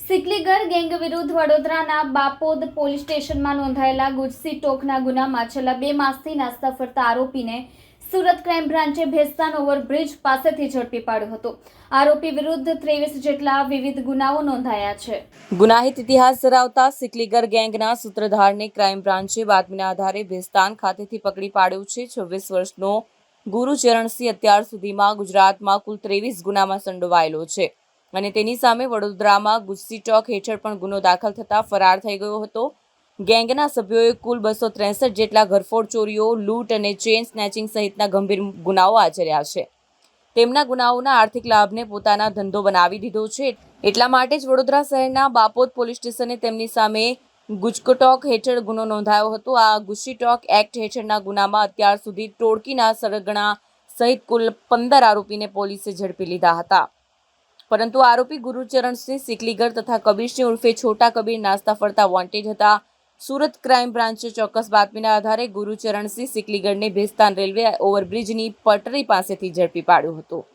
Sikligar gang વિરુદ્ધ વડોદરાના Bapod police સ્ટેશનમાં નોંધાયેલા ગુજસી ટોકના ગુનામાં છેલ્લા 2 માસથી નાસ્તા ફરતા આરોપીને સુરત ક્રાઇમ બ્રાન્ચે ભેસ્તાન ઓવરબ્રિજ પાસેથી ઝડપી પાડ્યો હતો. આરોપી વિરુદ્ધ 23 જેટલા વિવિધ ગુનાઓ નોંધાયા છે. ગુનાહિત ઇતિહાસ ધરાવતા સિકલીગર ગેંગના સૂત્રધારને ક્રાઇમ બ્રાન્ચે બાતમીના આધારે ભેસ્તાન ખાતેથી પકડી પાડ્યો છે. 26 વર્ષનો ગુરુચરણસિંહ અત્યાર સુધીમાં ગુજરાતમાં કુલ 23 ગુનામાં સંડોવાયેલો છે અને તેની સામે વડોદરામાં ગુજસી ટોક હેઠળ પણ ગુનો દાખલ થતા ફરાર થઈ ગયો હતો. ગેંગના સભ્યોએ કુલ 263 જેટલા ઘરફોડ ચોરીઓ, લૂંટ અને ચેઇન સ્નેચિંગ સહિતના ગંભીર ગુનાઓ આચર્યા છે. તેમના ગુનાઓના આર્થિક લાભને પોતાના ધંધો બનાવી દીધો છે. એટલા માટે જ વડોદરા શહેરના બાપોદ પોલીસ સ્ટેશને તેમની સામે ગુજકોટોક હેઠળ ગુનો નોંધાયો હતો. આ ગુજસી ટોક એક્ટ હેઠળના ગુનામાં અત્યાર સુધી ટોળકીના સરગણા સહિત કુલ 15 આરોપીને પોલીસે ઝડપી લીધા હતા. પરંતુ આરોપી ગુરુચરણસિંહ સિકલીગર તથા કબીરસિંહ ઉર્ફે છોટા કબીર નાસ્તા ફરતા વોન્ટેડ હતા. સુરત ક્રાઇમ બ્રાન્ચે ચોક્કસ બાતમીના આધારે ગુરુચરણસિંહ સિકલીગરને ભેસ્તાન રેલવે ઓવરબ્રિજની પટરી પાસેથી ઝડપી પાડ્યો હતો.